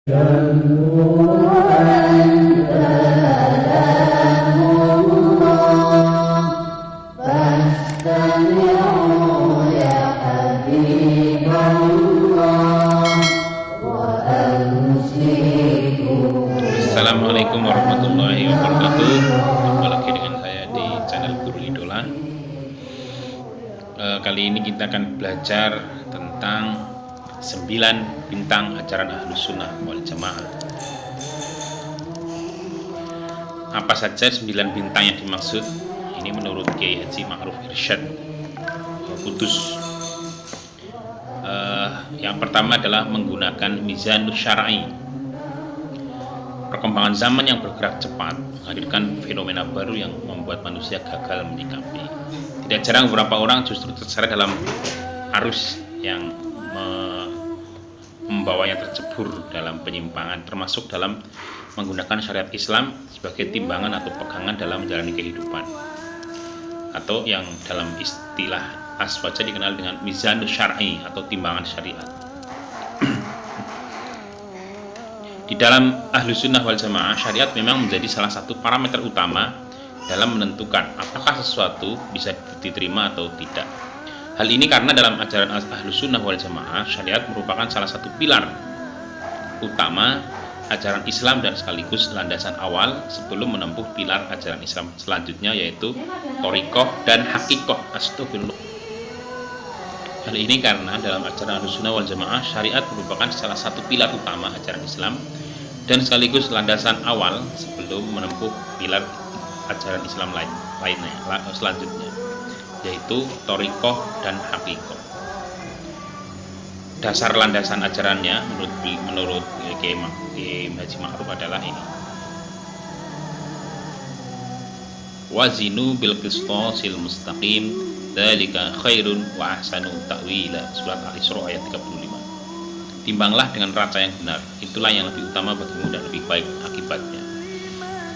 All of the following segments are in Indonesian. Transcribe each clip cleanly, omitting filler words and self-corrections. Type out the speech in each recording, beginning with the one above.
Assalamualaikum warahmatullahi wabarakatuh. Jumpa lagi dengan saya di channel Guru Idola. Kali ini kita akan belajar tentang 9 bintang ajaran Ahlus Sunnah wal Jamaah. Apa saja 9 bintang yang dimaksud? Ini menurut Kiai Haji Ma'ruf Irsyad Kudus. Yang pertama adalah menggunakan mizanus syar'i. Perkembangan zaman yang bergerak cepat menghadirkan fenomena baru yang membuat manusia gagal menyikapi. Tidak jarang beberapa orang justru terseret dalam arus yang membawanya tercebur dalam penyimpangan, termasuk dalam menggunakan syariat Islam sebagai timbangan atau pegangan dalam menjalani kehidupan, atau yang dalam istilah aswaja dikenal dengan mizanus syar'i atau timbangan syariat. Di dalam Ahlus Sunnah wal Jamaah, syariat memang menjadi salah satu parameter utama dalam menentukan apakah sesuatu bisa diterima atau tidak. Hal ini karena dalam ajaran Ahlus Sunnah wal Jamaah, syariat merupakan salah satu pilar utama ajaran Islam dan sekaligus landasan awal sebelum menempuh pilar ajaran Islam selanjutnya, yaitu thoriqoh dan hakikoh. Astagfirullah. Hal ini karena dalam ajaran Ahlus Sunnah wal Jamaah, syariat merupakan salah satu pilar utama ajaran Islam dan sekaligus landasan awal sebelum menempuh pilar ajaran Islam lainnya selanjutnya, yaitu thoriqoh dan hakikoh. Dasar landasan ajarannya menurut Kiai Haji Ma'ruf adalah ini: wazinu bil qistosil mustaqim dzalika khairun wa ahsanu ta'wila. Surat Al-Isra ayat 35. Timbanglah dengan raca yang benar, itulah yang lebih utama bagimu dan lebih baik akibatnya.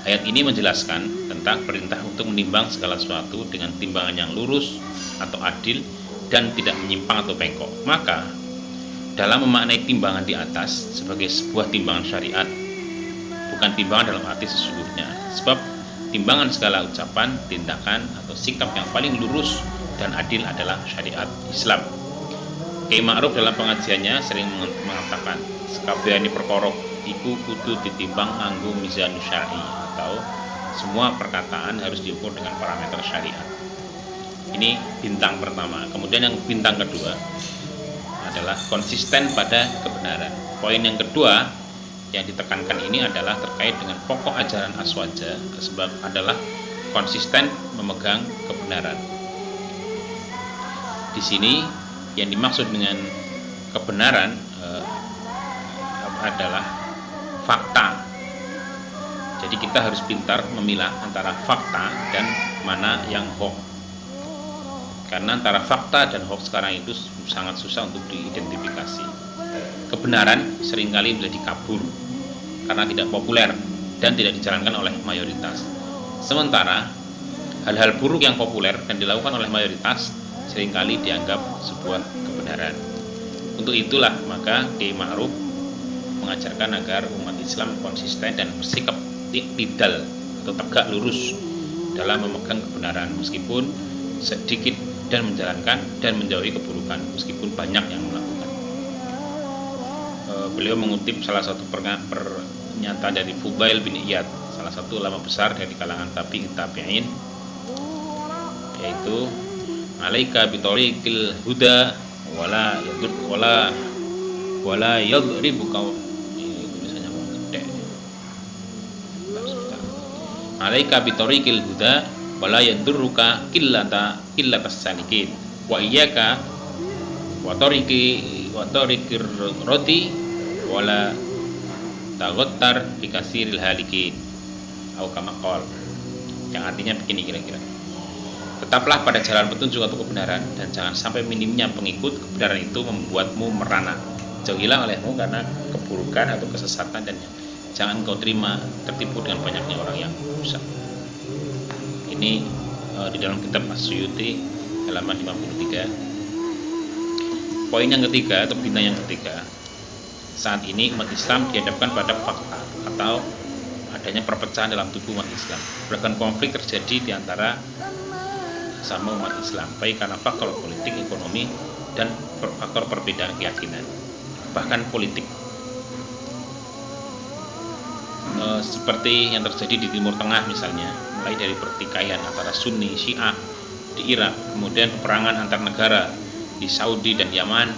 Ayat ini menjelaskan tentang perintah untuk menimbang segala sesuatu dengan timbangan yang lurus atau adil dan tidak menyimpang atau bengkok. Maka dalam memaknai timbangan di atas sebagai sebuah timbangan syariat, bukan timbangan dalam arti sesungguhnya, sebab timbangan segala ucapan, tindakan, atau sikap yang paling lurus dan adil adalah syariat Islam. Kiai Ma'ruf dalam pengajiannya sering mengatakan, sekabehane perkara iku kudu ditimbang nganggo mizan syar'i, atau semua perkataan harus diukur dengan parameter syariat. Ini bintang pertama. Kemudian yang bintang kedua adalah konsisten pada kebenaran. Poin yang kedua yang ditekankan ini adalah terkait dengan pokok ajaran aswaja, sebab adalah konsisten memegang kebenaran. Di sini yang dimaksud dengan kebenaran adalah fakta. Jadi kita harus pintar memilah antara fakta dan mana yang hoax. Karena antara fakta dan hoax sekarang itu sangat susah untuk diidentifikasi. Kebenaran seringkali menjadi kabur karena tidak populer dan tidak dijalankan oleh mayoritas. Sementara hal-hal buruk yang populer dan dilakukan oleh mayoritas seringkali dianggap sebuah kebenaran. Untuk itulah maka Kiai Ma'ruf mengajarkan agar umat Islam konsisten dan bersikap iktidal atau tegak lurus dalam memegang kebenaran meskipun sedikit, dan menjalankan dan menjauhi keburukan meskipun banyak yang melakukan. Beliau mengutip salah satu pernyataan dari Fudail bin Iyad, salah satu ulama besar dari kalangan tabi'in, yaitu alaika bitariqil huda wala yadribuka. Alaika bitariqil huda wala yadurruka illatas salikin wa iyyaka wa tariqir roti wala taghattar bi kasiril halikin atau kama qol, yang artinya begini kira-kira: tetaplah pada jalan petunjuk atau kebenaran dan jangan sampai minimnya pengikut kebenaran itu membuatmu merana. Jauhilah olehmu karena keburukan atau kesesatan, dan jangan kau terima tertipu dengan banyaknya orang yang rusak. Ini di dalam kitab As-Suyuti halaman 53. Poin yang ketiga atau bintang yang ketiga saat ini umat Islam dihadapkan pada fakta atau adanya perpecahan dalam tubuh umat Islam. Bahkan konflik terjadi di antara sama umat Islam, baik karena faktor politik, ekonomi, dan faktor perbedaan keyakinan. Bahkan politik, seperti yang terjadi di Timur Tengah misalnya, mulai dari pertikaian antara Sunni, Syiah di Irak, kemudian peperangan antar negara di Saudi dan Yaman,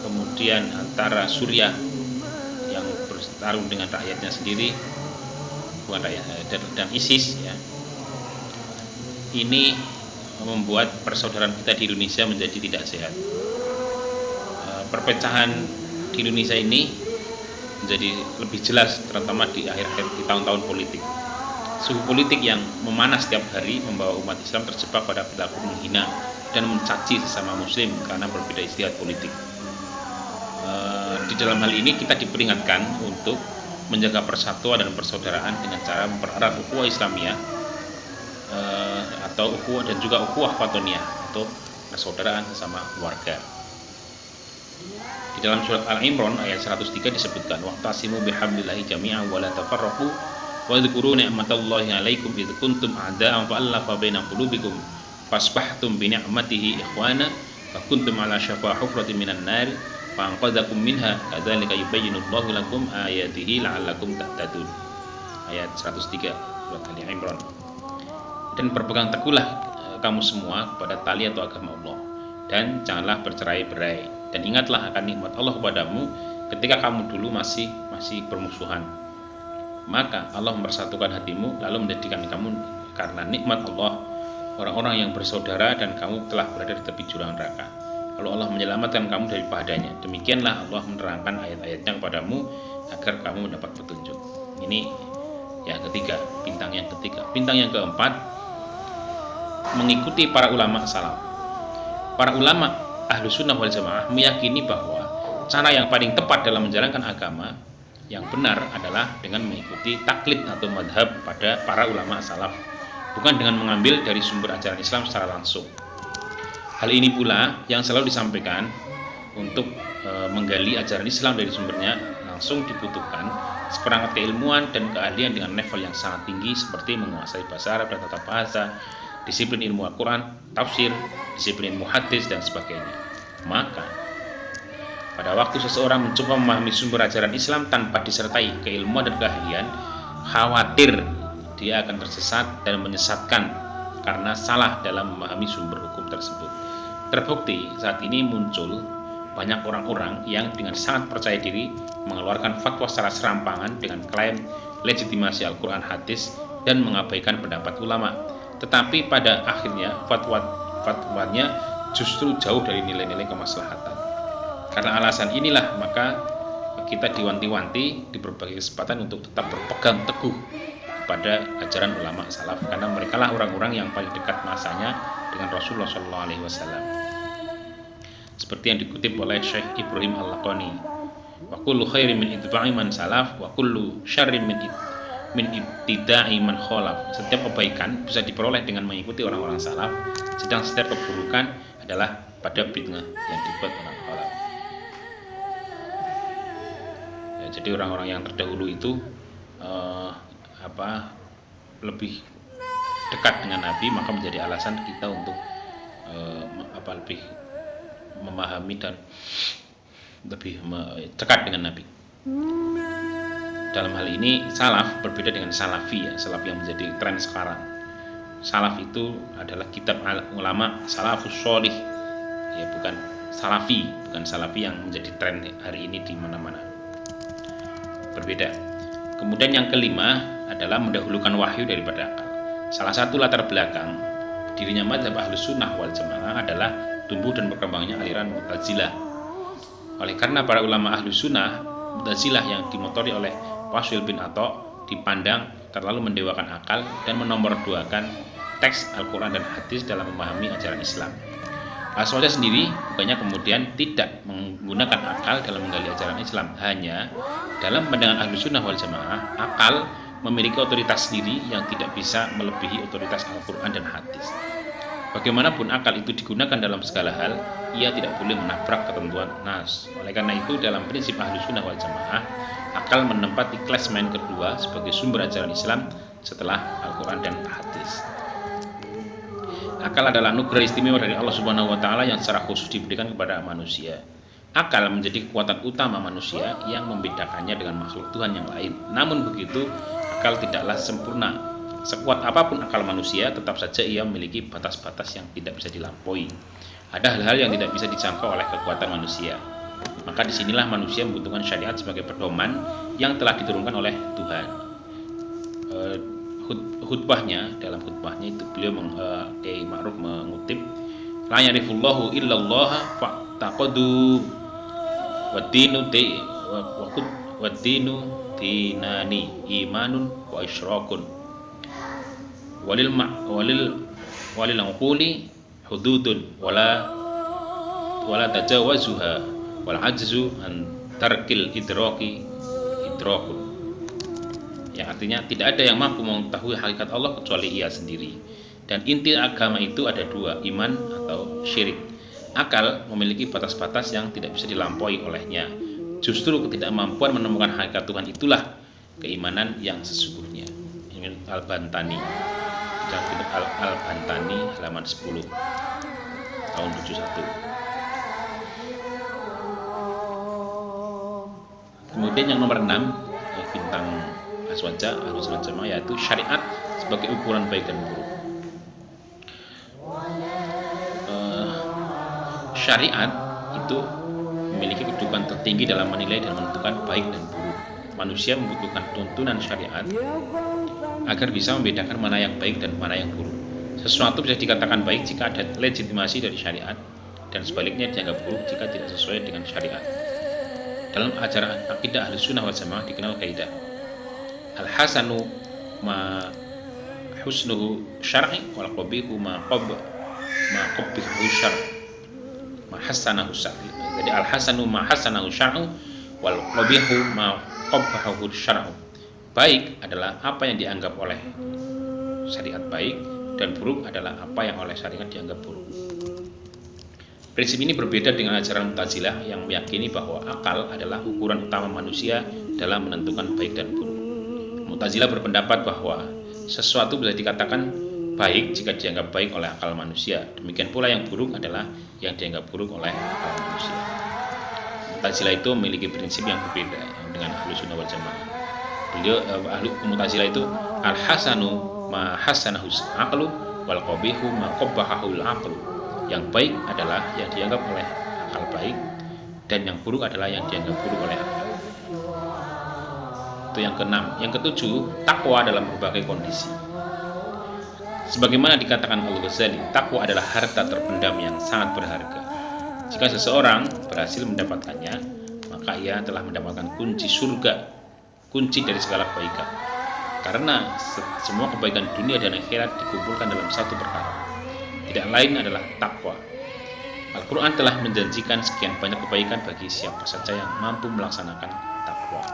kemudian antara Suriah yang bertarung dengan rakyatnya sendiri, bukan rakyat, dan ISIS ya. Ini membuat persaudaraan kita di Indonesia menjadi tidak sehat. Perpecahan di Indonesia ini menjadi lebih jelas, terutama di akhir-akhir di tahun-tahun politik. Suhu politik yang memanas setiap hari membawa umat Islam terjebak pada perilaku menghina dan mencaci sesama Muslim karena berbeda istihad politik. Di dalam hal ini kita diperingatkan untuk menjaga persatuan dan persaudaraan dengan cara mempererat ukhuwah Islamiyah atau ukhuwah dan juga ukhuwah fatoniyah atau persaudaraan sesama warga. Di dalam surat Al-Imran ayat 103 disebutkan waqtasimu bihablillahi jami'an wa la tafarraqu wa dzkuru ni'matallahi 'alaikum id kuntum a'da'an fa'alafa baina qulubikum fasbahtum bi ni'matihi ikhwana wa kuntum 'ala syafa hufratin minan nar fa'anqadzakum minha kadzalika yubayyinullahu lakum ayatihi la'allakum tahtadun. Ayat 103 surat Al-Imran. Dan berpegang teguhlah kamu semua kepada tali atau agama Allah, dan janganlah bercerai-berai, dan ingatlah akan nikmat Allah kepadamu ketika kamu dulu masih bermusuhan. Maka Allah mempersatukan hatimu lalu menjadikan kamu karena nikmat Allah orang-orang yang bersaudara, dan kamu telah berada di tepi jurang neraka. Lalu Allah menyelamatkan kamu dari padanya. Demikianlah Allah menerangkan ayat-ayatnya kepadamu agar kamu mendapat petunjuk. Ini yang ketiga, bintang yang ketiga. Bintang yang keempat, mengikuti para ulama salaf. Para ulama Ahlus Sunnah wal Jamaah meyakini bahwa cara yang paling tepat dalam menjalankan agama yang benar adalah dengan mengikuti taklid atau madhab pada para ulama salaf, bukan dengan mengambil dari sumber ajaran Islam secara langsung. Hal ini pula yang selalu disampaikan, untuk menggali ajaran Islam dari sumbernya langsung dibutuhkan seperangkat keilmuan dan keahlian dengan level yang sangat tinggi, seperti menguasai bahasa Arab dan tata bahasa, disiplin ilmu Al-Quran, tafsir, disiplin ilmu hadis, dan sebagainya. Maka pada waktu seseorang mencoba memahami sumber ajaran Islam tanpa disertai keilmuan dan keahlian, khawatir dia akan tersesat dan menyesatkan karena salah dalam memahami sumber hukum tersebut. Terbukti saat ini muncul banyak orang-orang yang dengan sangat percaya diri mengeluarkan fatwa secara serampangan dengan klaim legitimasi Al-Quran hadis dan mengabaikan pendapat ulama. Tetapi pada akhirnya fatwanya justru jauh dari nilai-nilai kemaslahatan. Karena alasan inilah maka kita diwanti-wanti di berbagai kesempatan untuk tetap berpegang teguh pada ajaran ulama salaf, karena mereka lah orang-orang yang paling dekat masanya dengan Rasulullah SAW. Seperti yang dikutip oleh Syekh Ibrahim Al-Laqani, wa kullu khairin min ittiba'i man salaf wa kullu syarrin min ibtida'i man khalaf. Setiap kebaikan bisa diperoleh dengan mengikuti orang-orang salaf, sedang setiap keburukan adalah pada bid'ah yang dibuat orang khalaf. Ya, jadi orang-orang yang terdahulu itu lebih dekat dengan Nabi, maka menjadi alasan kita untuk lebih memahami dan lebih dekat dengan Nabi. Dalam hal ini salaf berbeda dengan salafi ya, salaf yang menjadi tren sekarang. Salaf itu adalah kitab ulama salafus sholih ya, bukan salafi yang menjadi tren hari ini di mana-mana. Berbeda. Kemudian yang kelima adalah mendahulukan wahyu daripada akal. Salah satu latar belakang berdirinya mazhab Ahlus Sunnah wal Jamaah adalah tumbuh dan berkembangnya aliran Mu'tazilah. Oleh karena para ulama Ahlus Sunnah, Mu'tazilah yang dimotori oleh Wasil bin Atha dipandang terlalu mendewakan akal dan menomorduakan teks Al-Quran dan hadis dalam memahami ajaran Islam. Aswada sendiri bukannya kemudian tidak menggunakan akal dalam menggali ajaran Islam, hanya dalam pandangan Ahlus Sunnah wal Jamaah, akal memiliki otoritas sendiri yang tidak bisa melebihi otoritas Al-Quran dan hadis. Bagaimanapun akal itu digunakan dalam segala hal, ia tidak boleh menabrak ketentuan nas. Oleh karena itu, dalam prinsip Ahlussunnah wal Jamaah, akal menempati klasemen kedua sebagai sumber ajaran Islam setelah Al-Quran dan hadis. Akal adalah anugerah istimewa dari Allah Subhanahu wa taala yang secara khusus diberikan kepada manusia. Akal menjadi kekuatan utama manusia yang membedakannya dengan makhluk Tuhan yang lain. Namun begitu, akal tidaklah sempurna. Sekuat apapun akal manusia, tetap saja ia memiliki batas-batas yang tidak bisa dilampaui. Ada hal-hal yang tidak bisa dijangkau oleh kekuatan manusia. Maka disinilah manusia membutuhkan syariat sebagai pedoman yang telah diturunkan oleh Tuhan. Dalam khutbahnya itu beliau Kiai Ma'ruf mengutip, la yarifullahu illallah fa'taqadu wad-dinu dinani imanun wa isyraqun walil uquli hududun wala tajawazuha wal ajzu an tarkil idrakun, yang artinya tidak ada yang mampu mengetahui hakikat Allah kecuali ia sendiri. Dan inti agama itu ada dua, iman atau syirik. Akal memiliki batas-batas yang tidak bisa dilampaui olehnya. Justru ketidakmampuan menemukan hakikat Tuhan itulah keimanan yang sesungguhnya. Ini Al-Bantani, Al-Bantani halaman 10 tahun 71. Kemudian yang nomor 6, bintang aswaja Ahlussunnah Jamaah, yaitu syariat sebagai ukuran baik dan buruk. Syariat itu memiliki kedudukan tertinggi dalam menilai dan menentukan baik dan buruk. Manusia membutuhkan tuntunan syariat agar bisa membedakan mana yang baik dan mana yang buruk. Sesuatu bisa dikatakan baik jika ada legitimasi dari syariat, dan sebaliknya dianggap buruk jika tidak sesuai dengan syariat. Dalam ajaran akidah Ahlussunnah wal Jamaah dikenal kaidah al-hasanu ma husnuhu syar'i wal qabihu ma qabbihu syar'i ma hasanahu syar'i. Jadi al-hasanu ma hasanahu syar'u wal qabihu ma qabbahu syar'u. Baik adalah apa yang dianggap oleh syariat baik, dan buruk adalah apa yang oleh syariat dianggap buruk. Prinsip ini berbeda dengan ajaran Mu'tazilah yang meyakini bahwa akal adalah ukuran utama manusia dalam menentukan baik dan buruk. Mu'tazilah berpendapat bahwa sesuatu bisa dikatakan baik jika dianggap baik oleh akal manusia. Demikian pula yang buruk adalah yang dianggap buruk oleh akal manusia. Mu'tazilah itu memiliki prinsip yang berbeda dengan Ahlussunnah wal Jamaah. Mu'tazilah itu al-hasanu ma hasanahu aqlu wal qabihu ma qabbahahu al-aqlu. Yang baik adalah yang dianggap oleh akal baik, dan yang buruk adalah yang dianggap buruk oleh akal. Itu yang keenam. Yang ketujuh, takwa dalam berbagai kondisi. Sebagaimana dikatakan Al-Ghazali, takwa adalah harta terpendam yang sangat berharga. Jika seseorang berhasil mendapatkannya, maka ia telah mendapatkan kunci surga, kunci dari segala kebaikan. Karena semua kebaikan dunia dan akhirat dikumpulkan dalam satu perkara, tidak lain adalah takwa. Al-Quran telah menjanjikan sekian banyak kebaikan bagi siapa saja yang mampu melaksanakan takwa.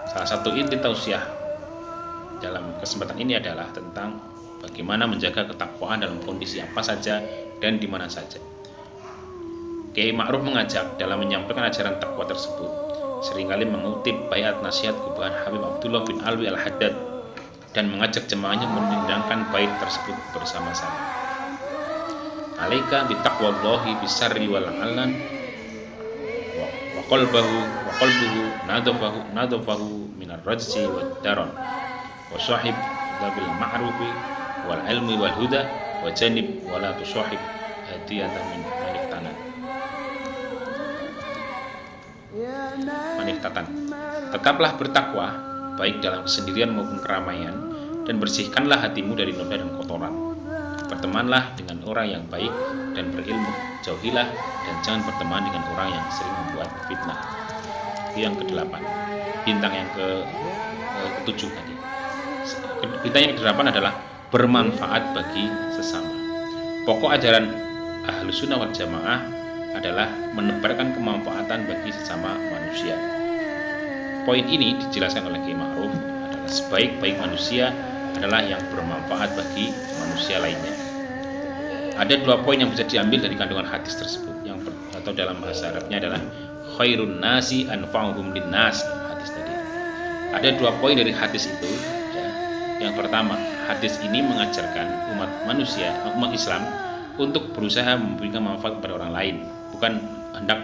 Salah satu inti tausiah dalam kesempatan ini adalah tentang bagaimana menjaga ketakwaan dalam kondisi apa saja dan di mana saja. Kiai Ma'ruf mengajak dalam menyampaikan ajaran takwa tersebut, seringkali mengutip baiat nasihat Gubahan Habib Abdullah bin Alwi Al-Haddad dan mengajak jemaahnya menindangkan bait tersebut bersama-sama. Alaika bitaqwallahi bisarri wal alan wa qalbuhu nadafahu minar rajsi wad daran wa sahib dabil ma'rufi wal ilmi wal huda wa janib wala tusahib hadiyatan min manihtatan. Tetaplah bertakwa baik dalam kesendirian maupun keramaian, dan bersihkanlah hatimu dari noda dan kotoran. Bertemanlah dengan orang yang baik dan berilmu, jauhilah dan jangan berteman dengan orang yang sering membuat fitnah. Itu yang ke-8. Bintang yang ke-7 tadi. Bintang yang ke-8 adalah bermanfaat bagi sesama. Pokok ajaran Ahlussunnah wal Jamaah adalah menebarkan kemanfaatan bagi sesama manusia. Poin ini dijelaskan oleh Kiai Ma'ruf adalah sebaik-baik manusia adalah yang bermanfaat bagi manusia lainnya. Ada 2 poin yang bisa diambil dari kandungan hadis tersebut. Atau dalam bahasa Arabnya adalah khairun nasi anfa'uhum linnas, hadis tadi. Ada 2 poin dari hadis itu ya. Yang pertama, hadis ini mengajarkan umat Islam untuk berusaha memberikan manfaat kepada orang lain, bukan hendak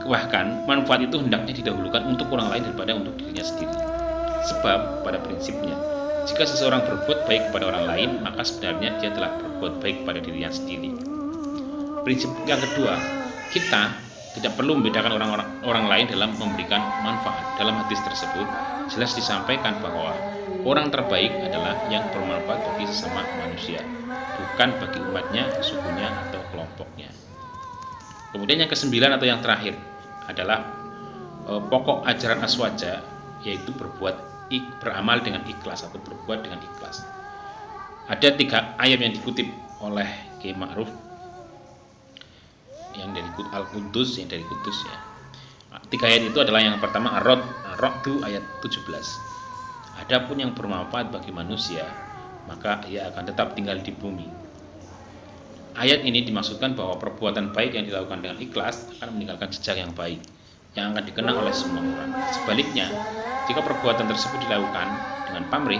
bahkan manfaat itu hendaknya didahulukan untuk orang lain daripada untuk dirinya sendiri. Sebab pada prinsipnya, jika seseorang berbuat baik kepada orang lain, maka sebenarnya dia telah berbuat baik kepada dirinya sendiri. Prinsip yang kedua, kita tidak perlu membedakan orang lain dalam memberikan manfaat. Dalam hadis tersebut jelas disampaikan bahwa orang terbaik adalah yang bermanfaat bagi sesama manusia, bukan bagi umatnya, sukunya, atau kelompoknya. Kemudian yang ke-9 atau yang terakhir adalah pokok ajaran aswaja, yaitu beramal dengan ikhlas atau berbuat dengan ikhlas. Ada 3 ayat yang dikutip oleh Kiai Ma'ruf yang dari Al-Qudus, yang dari Qudus ya. 3 ayat itu adalah yang pertama Ar-Ra'd ayat 17. Adapun yang bermanfaat bagi manusia, maka ia akan tetap tinggal di bumi. Ayat ini dimaksudkan bahwa perbuatan baik yang dilakukan dengan ikhlas akan meninggalkan jejak yang baik yang akan dikenang oleh semua orang. Sebaliknya, jika perbuatan tersebut dilakukan dengan pamrih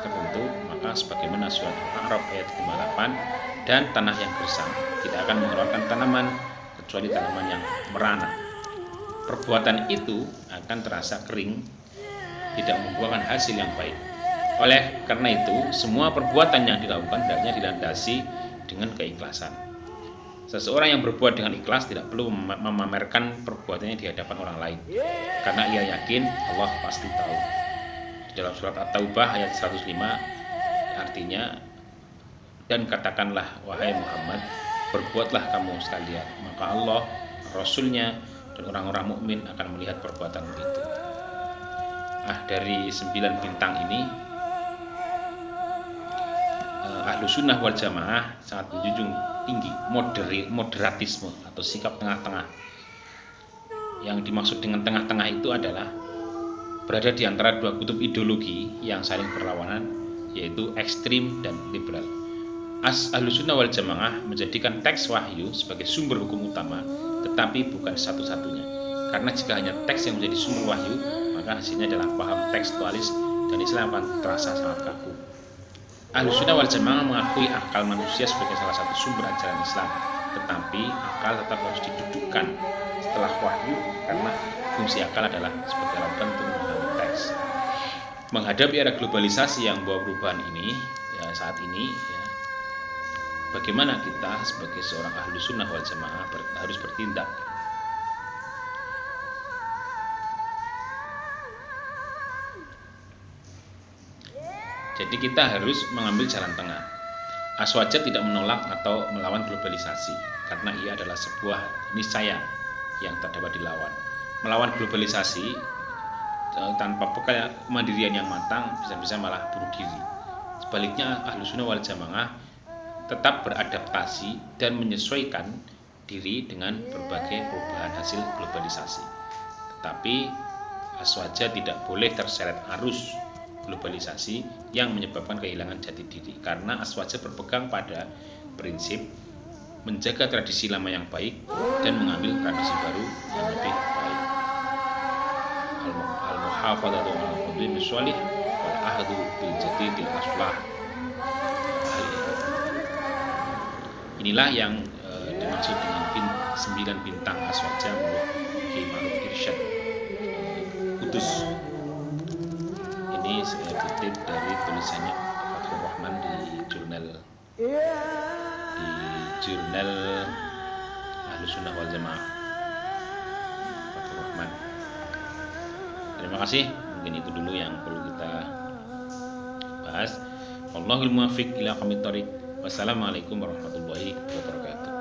tertentu, maka sebagaimana surat Al-A'raf ayat 58, dan tanah yang gersang tidak akan mengeluarkan tanaman kecuali tanaman yang merana. Perbuatan itu akan terasa kering, tidak membuahkan hasil yang baik. Oleh karena itu, semua perbuatan yang dilakukan hendaknya dilandasi dengan keikhlasan. Seseorang yang berbuat dengan ikhlas tidak perlu memamerkan perbuatannya di hadapan orang lain, karena ia yakin Allah pasti tahu. Di dalam surat At-Taubah ayat 105 artinya, dan katakanlah wahai Muhammad, berbuatlah kamu sekalian, maka Allah, Rasulnya, dan orang-orang mukmin akan melihat perbuatanmu itu. Dari 9 bintang ini, Ahlus Sunnah wal Jamaah sangat menjunjung tinggi moderatisme atau sikap tengah-tengah. Yang dimaksud dengan tengah-tengah itu adalah berada di antara 2 kutub ideologi yang saling berlawanan, yaitu ekstrim dan liberal. Ahlus Sunnah wal Jamaah menjadikan teks wahyu sebagai sumber hukum utama, tetapi bukan satu-satunya. Karena jika hanya teks yang menjadi sumber wahyu, maka hasilnya adalah paham tekstualis dan Islam akan terasa sangat kaku. Ahlus Sunnah wal Jamaah mengakui akal manusia sebagai salah satu sumber ajaran Islam, tetapi akal tetap harus didudukkan setelah wahyu, karena fungsi akal adalah sebagai alat bantu memahami teks. Menghadapi era globalisasi yang membawa perubahan ini ya, saat ini ya, bagaimana kita sebagai seorang Ahlus Sunnah wal Jamaah harus bertindak? Jadi kita harus mengambil jalan tengah. Aswaja tidak menolak atau melawan globalisasi, karena ia adalah sebuah niscaya yang tak dapat dilawan. Melawan globalisasi tanpa bekal kemandirian yang matang bisa-bisa malah bunuh diri. Sebaliknya, Ahlus Sunnah wal Jamaah tetap beradaptasi dan menyesuaikan diri dengan berbagai perubahan hasil globalisasi. Tetapi aswaja tidak boleh terseret arus globalisasi yang menyebabkan kehilangan jati diri, karena aswaja berpegang pada prinsip menjaga tradisi lama yang baik dan mengambil tradisi baru yang lebih baik. Al-muhafadzatu 'alal qadimi shalih wal ahdu bil jadidil aslah. Inilah yang dimaksud dengan 9 bintang aswaja menurut Kiai Ma'ruf Irsyad Kudus. Ini saya kutip dari tulisannya Fathur Rahman di jurnal Ahlus Sunnah wal Jamaah. Fathur Rahman. Terima kasih. Mungkin itu dulu yang perlu kita bahas. Wallahul muwaffiq ila aqwamit thoriq. Wassalamualaikum warahmatullahi wabarakatuh.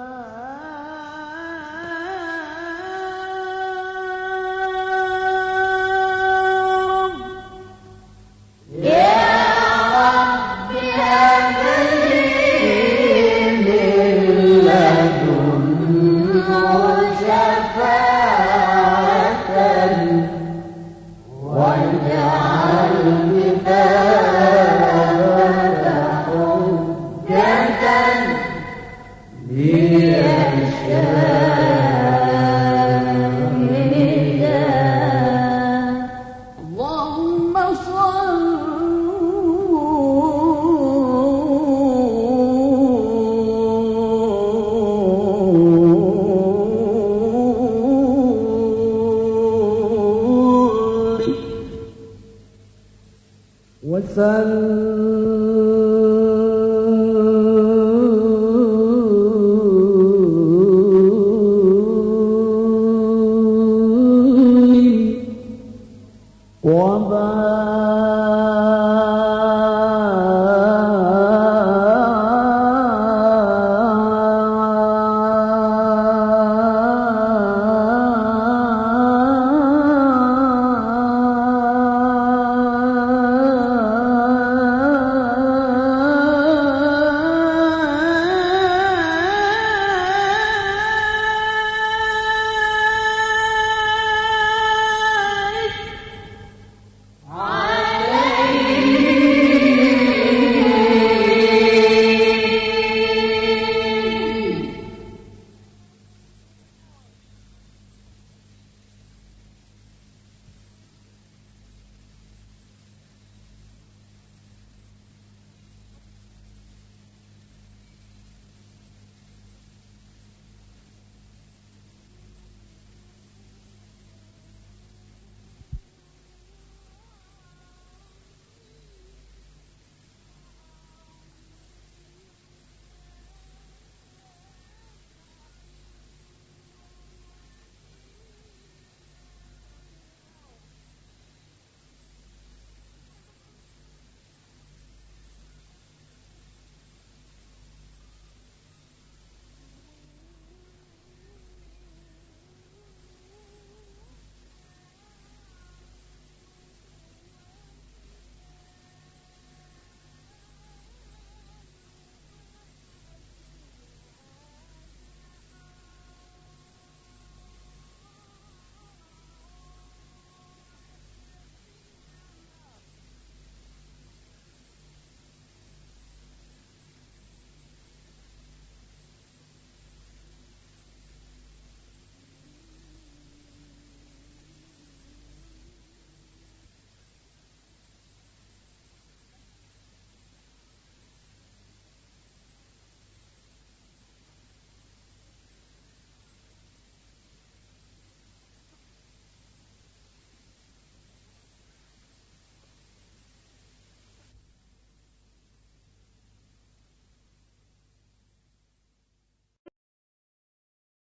وسلم